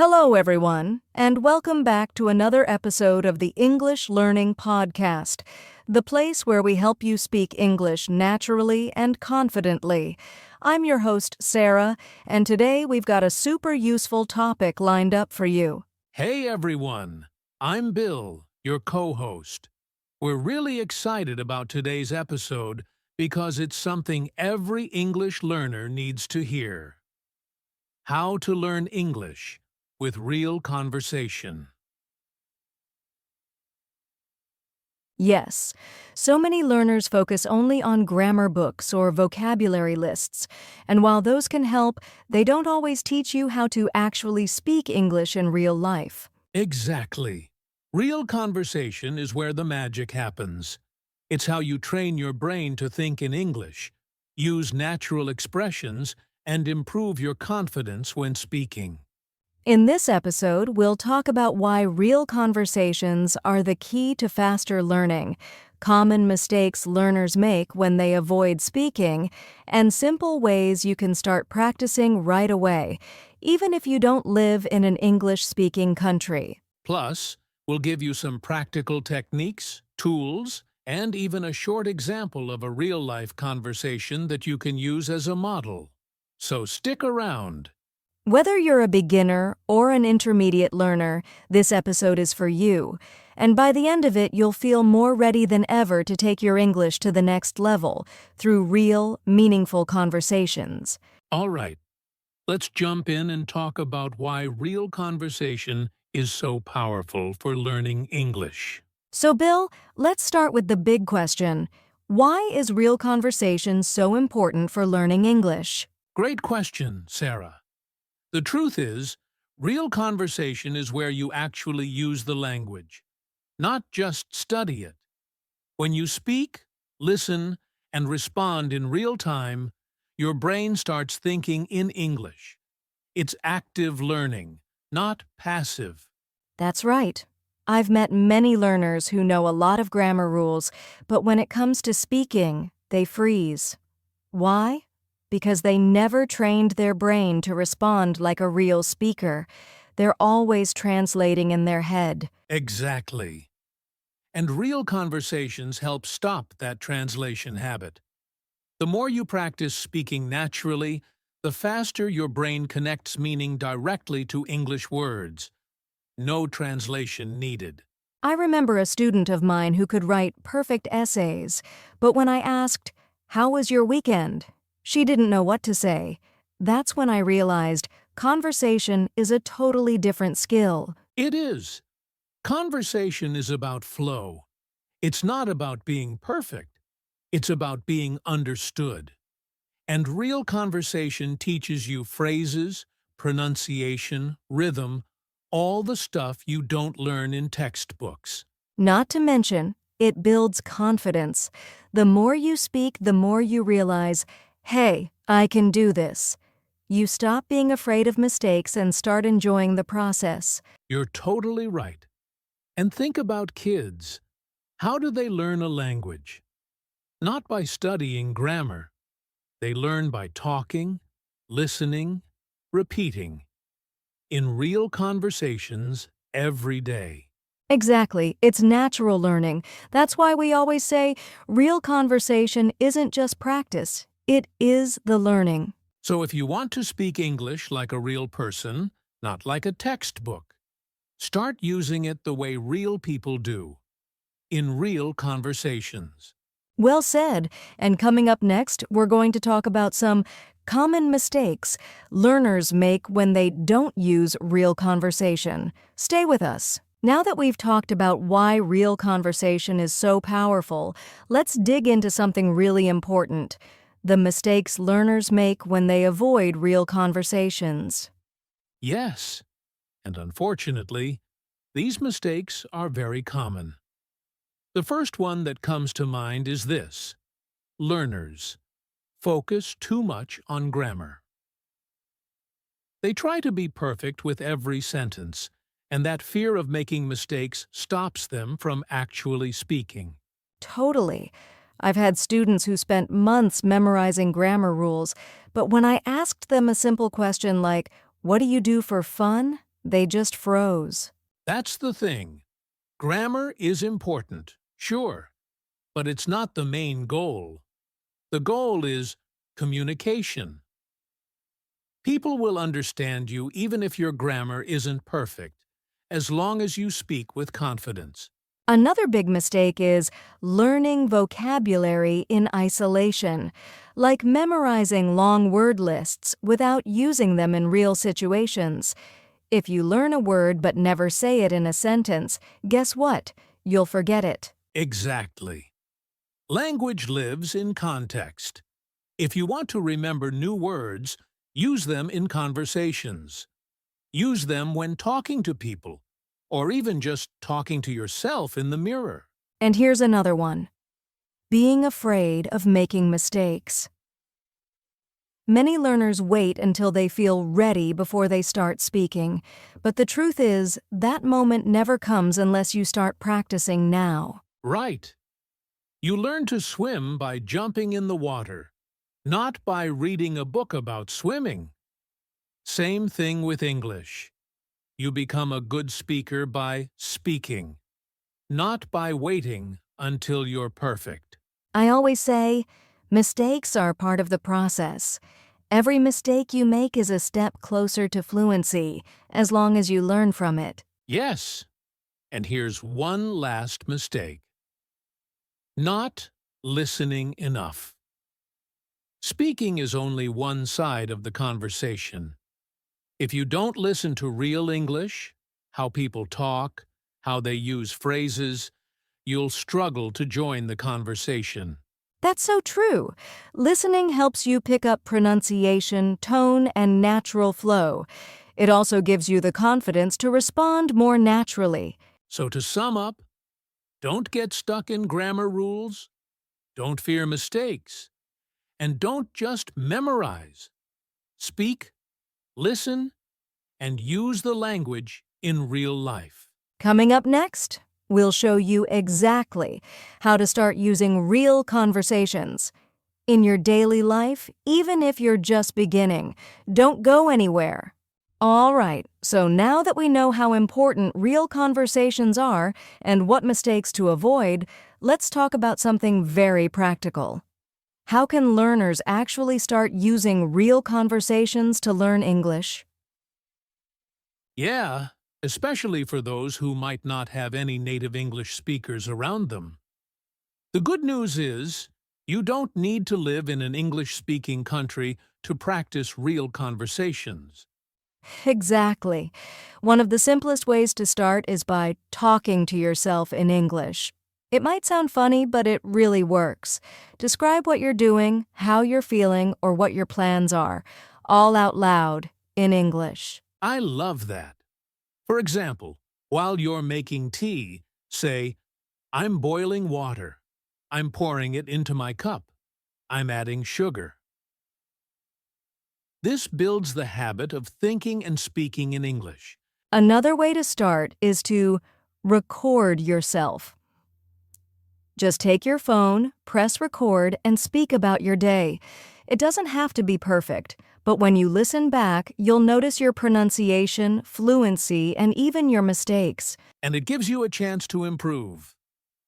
Hello, everyone, and welcome back to another episode of the English Learning Podcast, the place where we help you speak English naturally and confidently. I'm your host, Sarah, and today we've got a super useful topic lined up for you. Hey everyone, I'm Bill, your co-host. We're really excited about today's episode because it's something every English learner needs to hear. How to learn English with real conversation. Yes, so many learners focus only on grammar books or vocabulary lists, and while those can help, they don't always teach you how to actually speak English in real life. Exactly. Real conversation is where the magic happens. It's how you train your brain to think in English, use natural expressions, and improve your confidence when speaking. In this episode, we'll talk about why real conversations are the key to faster learning, common mistakes learners make when they avoid speaking, and simple ways you can start practicing right away, even if you don't live in an English-speaking country. Plus, we'll give you some practical techniques, tools, and even a short example of a real-life conversation that you can use as a model. So stick around. Whether you're a beginner or an intermediate learner, this episode is for you. And by the end of it, you'll feel more ready than ever to take your English to the next level through real, meaningful conversations. All right, let's jump in and talk about why real conversation is so powerful for learning English. So, Bill, let's start with the big question. Why is real conversation so important for learning English? Great question, Sarah. The truth is, real conversation is where you actually use the language, not just study it. When you speak, listen, and respond in real time, your brain starts thinking in English. It's active learning, not passive. That's right. I've met many learners who know a lot of grammar rules, but when it comes to speaking, they freeze. Why? Because they never trained their brain to respond like a real speaker. They're always translating in their head. Exactly. And real conversations help stop that translation habit. The more you practice speaking naturally, the faster your brain connects meaning directly to English words. No translation needed. I remember a student of mine who could write perfect essays, but when I asked, "How was your weekend?" she didn't know what to say. That's when I realized conversation is a totally different skill. It is. Conversation is about flow. It's not about being perfect. It's about being understood. And real conversation teaches you phrases, pronunciation, rhythm, all the stuff you don't learn in textbooks. Not to mention, it builds confidence. The more you speak, the more you realize, hey, I can do this. You stop being afraid of mistakes and start enjoying the process. You're totally right. And think about kids. How do they learn a language? Not by studying grammar. They learn by talking, listening, repeating. In real conversations every day. Exactly. It's natural learning. That's why we always say real conversation isn't just practice. It is the learning. So if you want to speak English like a real person, not like a textbook, start using it the way real people do, in real conversations. Well said. And coming up next, we're going to talk about some common mistakes learners make when they don't use real conversation. Stay with us. Now that we've talked about why real conversation is so powerful, let's dig into something really important: the mistakes learners make when they avoid real conversations. Yes, and unfortunately, these mistakes are very common. The first one that comes to mind is this: learners focus too much on grammar. They try to be perfect with every sentence, and that fear of making mistakes stops them from actually speaking. Totally. I've had students who spent months memorizing grammar rules, but when I asked them a simple question like, "What do you do for fun?" They just froze. That's the thing. Grammar is important, sure, but it's not the main goal. The goal is communication. People will understand you even if your grammar isn't perfect, as long as you speak with confidence. Another big mistake is learning vocabulary in isolation, like memorizing long word lists without using them in real situations. If you learn a word but never say it in a sentence, guess what? You'll forget it. Exactly. Language lives in context. If you want to remember new words, use them in conversations. Use them when talking to people, or even just talking to yourself in the mirror. And here's another one: being afraid of making mistakes. Many learners wait until they feel ready before they start speaking, but the truth is that moment never comes unless you start practicing now. Right. You learn to swim by jumping in the water, not by reading a book about swimming. Same thing with English. You become a good speaker by speaking, not by waiting until you're perfect. I always say, mistakes are part of the process. Every mistake you make is a step closer to fluency, as long as you learn from it. Yes, and here's one last mistake. Not listening enough. Speaking is only one side of the conversation. If you don't listen to real English, how people talk, how they use phrases, you'll struggle to join the conversation. That's so true. Listening helps you pick up pronunciation, tone, and natural flow. It also gives you the confidence to respond more naturally. So to sum up, don't get stuck in grammar rules, don't fear mistakes, and don't just memorize. Speak, listen, and use the language in real life. Coming up next, we'll show you exactly how to start using real conversations in your daily life, even if you're just beginning. Don't go anywhere. All right, so now that we know how important real conversations are and what mistakes to avoid, let's talk about something very practical. How can learners actually start using real conversations to learn English? Yeah, especially for those who might not have any native English speakers around them. The good news is, you don't need to live in an English-speaking country to practice real conversations. Exactly. One of the simplest ways to start is by talking to yourself in English. It might sound funny, but it really works. Describe what you're doing, how you're feeling, or what your plans are, all out loud in English. I love that. For example, while you're making tea, say, "I'm boiling water. I'm pouring it into my cup. I'm adding sugar." This builds the habit of thinking and speaking in English. Another way to start is to record yourself. Just take your phone, press record, and speak about your day. It doesn't have to be perfect, but when you listen back, you'll notice your pronunciation, fluency, and even your mistakes. And it gives you a chance to improve.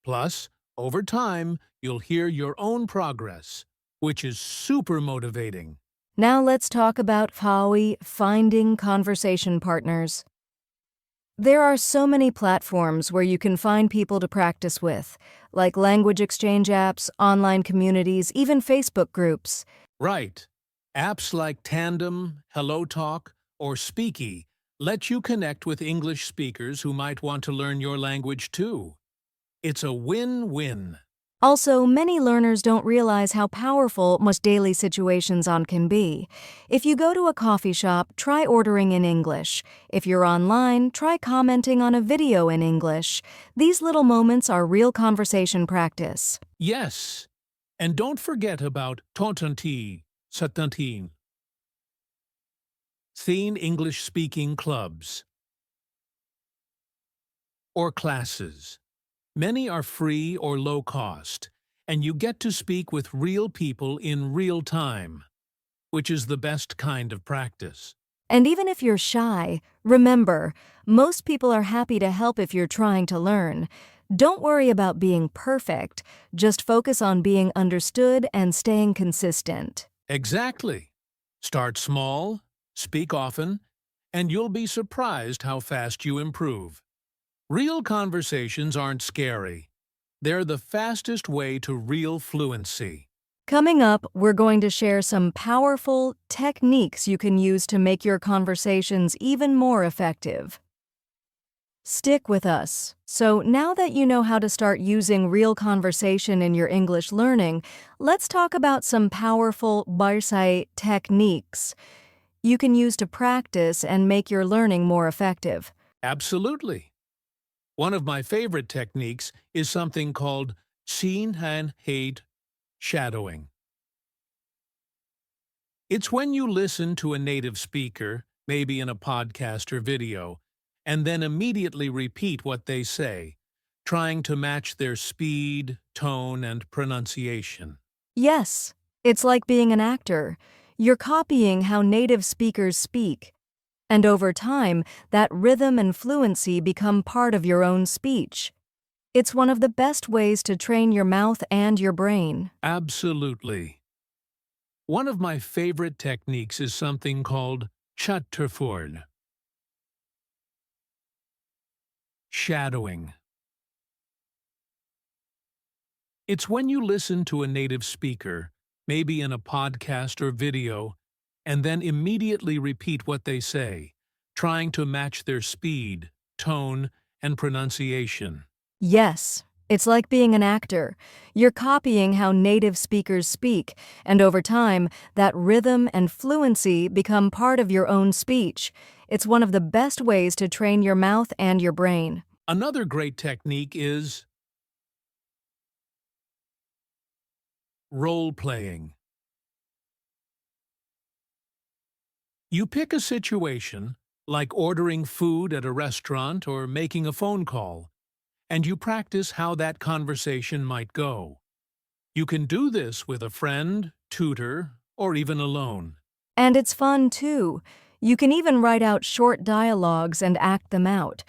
Plus, over time, you'll hear your own progress, which is super motivating. Now let's talk about finding conversation partners. There are so many platforms where you can find people to practice with, like language exchange apps, online communities, even Facebook groups. Right. Apps like Tandem, HelloTalk, or Speaky let you connect with English speakers who might want to learn your language too. It's a win-win. Also, many learners don't realize how powerful most daily situations can be. If you go to a coffee shop, try ordering in English. If you're online, try commenting on a video in English. These little moments are real conversation practice. Yes. And don't forget about Tontanti, Satantin, Teen English-speaking clubs or classes. Many are free or low cost, and you get to speak with real people in real time, which is the best kind of practice. And even if you're shy, remember, most people are happy to help if you're trying to learn. Don't worry about being perfect, just focus on being understood and staying consistent. Exactly. Start small, speak often, and you'll be surprised how fast you improve. Real conversations aren't scary. They're the fastest way to real fluency. Coming up, we're going to share some powerful techniques you can use to make your conversations even more effective. Stick with us. So now that you know how to start using real conversation in your English learning, let's talk about some powerful Barsai techniques you can use to practice and make your learning more effective. Absolutely. One of my favorite techniques is something called seen and hate shadowing. It's when you listen to a native speaker, maybe in a podcast or video, and then immediately repeat what they say, trying to match their speed, tone, and pronunciation. Yes, it's like being an actor. You're copying how native speakers speak. And over time, that rhythm and fluency become part of your own speech. It's one of the best ways to train your mouth and your brain. Absolutely. One of my favorite techniques is something called chatterford, shadowing. It's when you listen to a native speaker, maybe in a podcast or video, and then immediately repeat what they say, trying to match their speed, tone, and pronunciation. Yes, it's like being an actor. You're copying how native speakers speak, and over time, that rhythm and fluency become part of your own speech. It's one of the best ways to train your mouth and your brain. Another great technique is role-playing. You pick a situation, like ordering food at a restaurant or making a phone call, and you practice how that conversation might go. You can do this with a friend, tutor, or even alone. And it's fun, too. You can even write out short dialogues and act them out.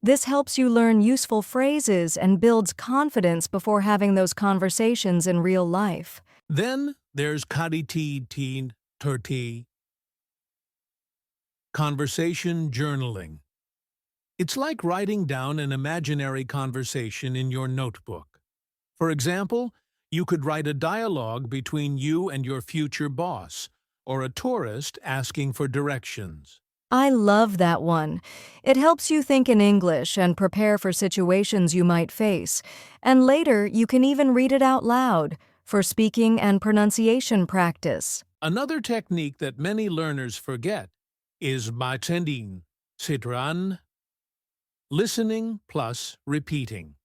This helps you learn useful phrases and builds confidence before having those conversations in real life. Then there's kariti teen turti, conversation journaling. It's like writing down an imaginary conversation in your notebook. For example, you could write a dialogue between you and your future boss, or a tourist asking for directions. I love that one. It helps you think in English and prepare for situations you might face. And later, you can even read it out loud for speaking and pronunciation practice. Another technique that many learners forget is matendin, sitran, listening plus repeating.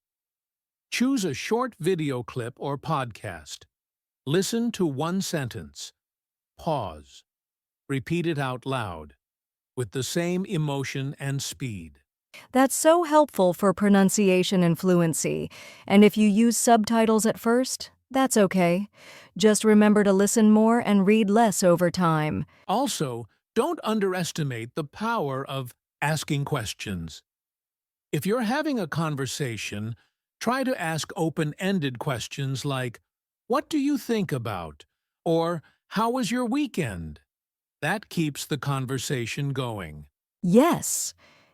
Choose a short video clip or podcast. Listen to one sentence. Pause. Repeat it out loud, with the same emotion and speed. That's so helpful for pronunciation and fluency. And if you use subtitles at first, that's okay. Just remember to listen more and read less over time. Also, don't underestimate the power of asking questions. If you're having a conversation, try to ask open-ended questions like, "What do you think about?" or "How was your weekend?" That keeps the conversation going. Yes,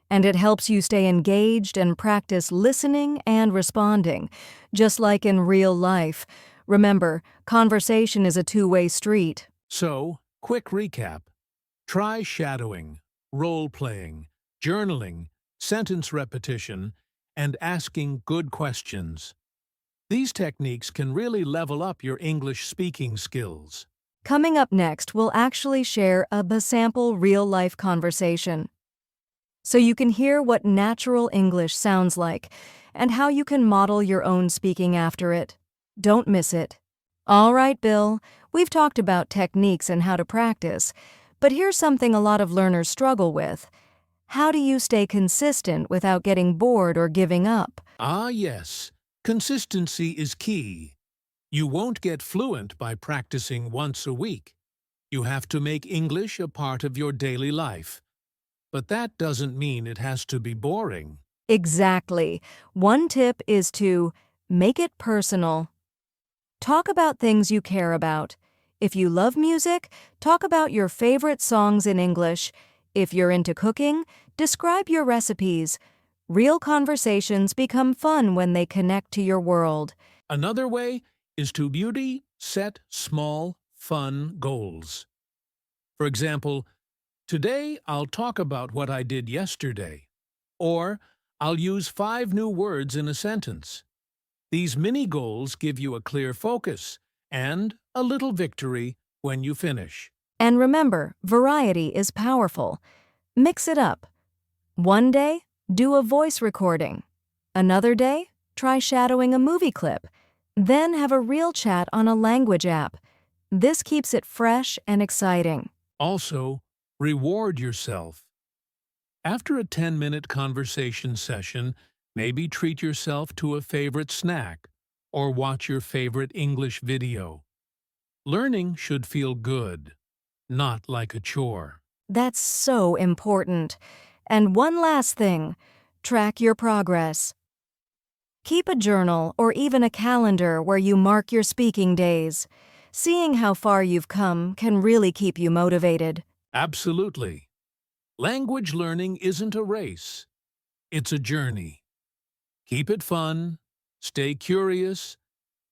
and it helps you stay engaged and practice listening and responding, just like in real life. Remember, conversation is a two-way street. So, quick recap. Try shadowing, role-playing, journaling, sentence repetition, and asking good questions. These techniques can really level up your English speaking skills. Coming up next, we'll actually share a sample real-life conversation, so you can hear what natural English sounds like and how you can model your own speaking after it. Don't miss it. All right, Bill, we've talked about techniques and how to practice, but here's something a lot of learners struggle with. How do you stay consistent without getting bored or giving up? Ah, yes. Consistency is key. You won't get fluent by practicing once a week. You have to make English a part of your daily life. But that doesn't mean it has to be boring. Exactly. One tip is to make it personal. Talk about things you care about. If you love music, talk about your favorite songs in English. If you're into cooking, describe your recipes. Real conversations become fun when they connect to your world. Another way is to set small, fun goals. For example, today I'll talk about what I did yesterday. Or I'll use 5 new words in a sentence. These mini goals give you a clear focus and a little victory when you finish. And remember, variety is powerful. Mix it up. One day, do a voice recording. Another day, try shadowing a movie clip. Then have a real chat on a language app. This keeps it fresh and exciting. Also, reward yourself. After a 10-minute conversation session, maybe treat yourself to a favorite snack or watch your favorite English video. Learning should feel good, not like a chore. That's so important. And one last thing, track your progress. Keep a journal or even a calendar where you mark your speaking days. Seeing how far you've come can really keep you motivated. Absolutely. Language learning isn't a race. It's a journey. Keep it fun, stay curious,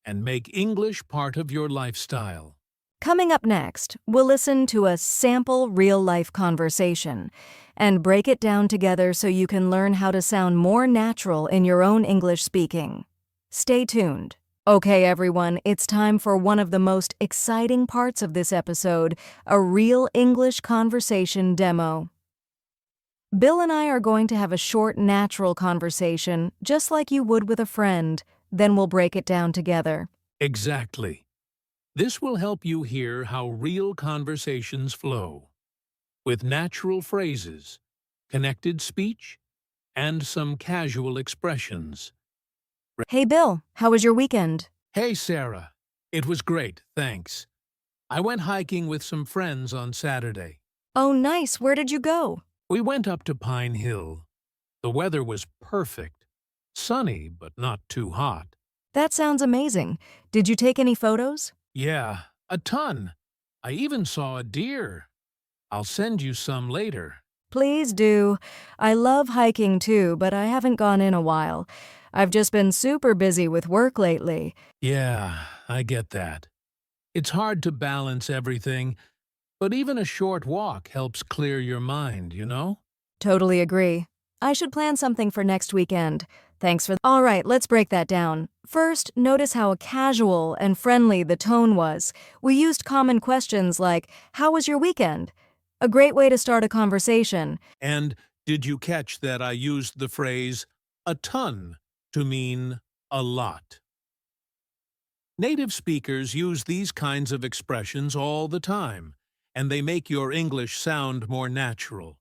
and make English part of your lifestyle. Coming up next, we'll listen to a sample real-life conversation and break it down together so you can learn how to sound more natural in your own English speaking. Stay tuned. Okay, everyone, it's time for one of the most exciting parts of this episode, a real English conversation demo. Bill and I are going to have a short, natural conversation, just like you would with a friend. Then we'll break it down together. Exactly. This will help you hear how real conversations flow, with natural phrases, connected speech, and some casual expressions. Hey, Bill, how was your weekend? Hey, Sarah. It was great, thanks. I went hiking with some friends on Saturday. Oh, nice. Where did you go? We went up to Pine Hill. The weather was perfect. Sunny, but not too hot. That sounds amazing. Did you take any photos? Yeah, a ton. I even saw a deer. I'll send you some later. Please do. I love hiking too, but I haven't gone in a while. I've just been super busy with work lately. Yeah, I get that. It's hard to balance everything, but even a short walk helps clear your mind, you know? Totally agree. I should plan something for next weekend. Thanks for... All right, let's break that down. First, notice how casual and friendly the tone was. We used common questions like, "How was your weekend?" A great way to start a conversation. And did you catch that I used the phrase a ton to mean a lot? Native speakers use these kinds of expressions all the time, and they make your English sound more natural.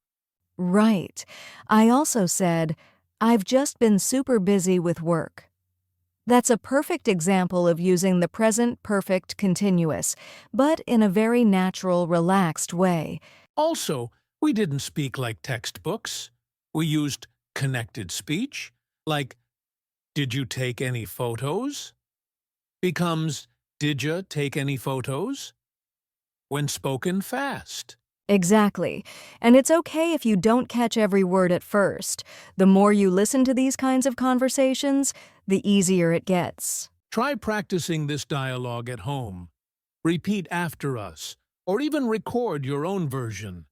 Right. I also said, "I've just been super busy with work." That's a perfect example of using the present perfect continuous, but in a very natural, relaxed way. Also, we didn't speak like textbooks. We used connected speech, like, "Did you take any photos?" becomes, "Did ya take any photos?" when spoken fast. Exactly. And it's okay if you don't catch every word at first. The more you listen to these kinds of conversations, the easier it gets. Try practicing this dialogue at home. Repeat after us, or even record your own version.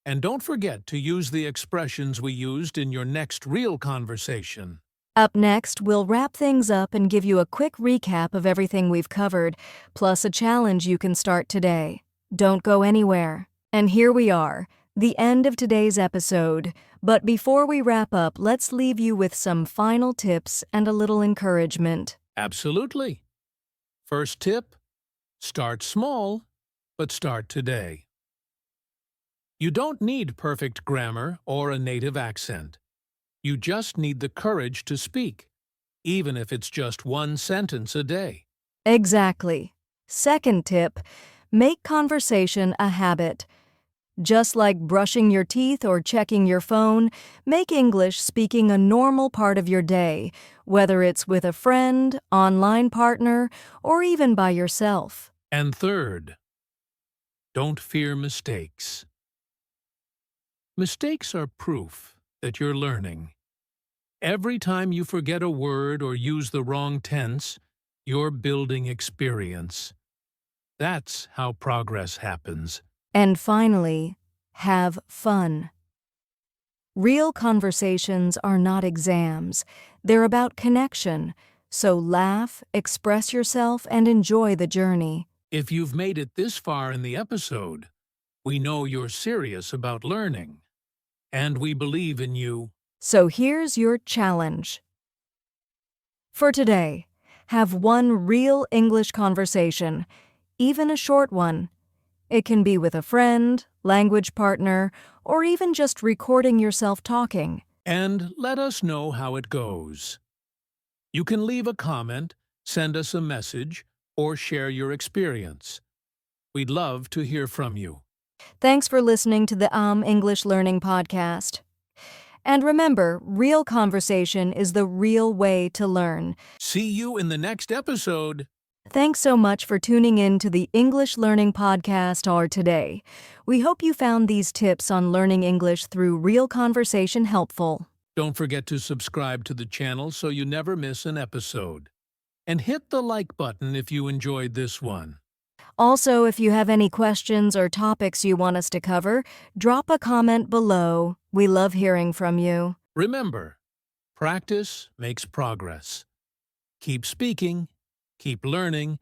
And don't forget to use the expressions we used in your next real conversation. Up next, we'll wrap things up and give you a quick recap of everything we've covered, plus a challenge you can start today. Don't go anywhere. And here we are, the end of today's episode. But before we wrap up, let's leave you with some final tips and a little encouragement. Absolutely. First tip, start small, but start today. You don't need perfect grammar or a native accent. You just need the courage to speak, even if it's just one sentence a day. Exactly. Second tip, Make conversation a habit. Just like brushing your teeth or checking your phone, make English speaking a normal part of your day, whether it's with a friend, online partner, or even by yourself. And third, don't fear mistakes. Mistakes are proof that you're learning. Every time you forget a word or use the wrong tense, you're building experience. That's how progress happens. And finally, have fun. Real conversations are not exams. They're about connection. So laugh, express yourself, and enjoy the journey. If you've made it this far in the episode, we know you're serious about learning, and we believe in you. So here's your challenge. For today, have one real English conversation, even a short one. It can be with a friend, language partner, or even just recording yourself talking. And let us know how it goes. You can leave a comment, send us a message, or share your experience. We'd love to hear from you. Thanks for listening to the English Learning Podcast. And remember, real conversation is the real way to learn. See you in the next episode. Thanks so much for tuning in to the English Learning Podcast or today. We hope you found these tips on learning English through real conversation helpful. Don't forget to subscribe to the channel so you never miss an episode. And hit the like button if you enjoyed this one. Also, if you have any questions or topics you want us to cover, drop a comment below. We love hearing from you. Remember, practice makes progress. Keep speaking, keep learning,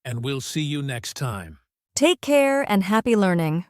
and we'll see you next time. Take care and happy learning.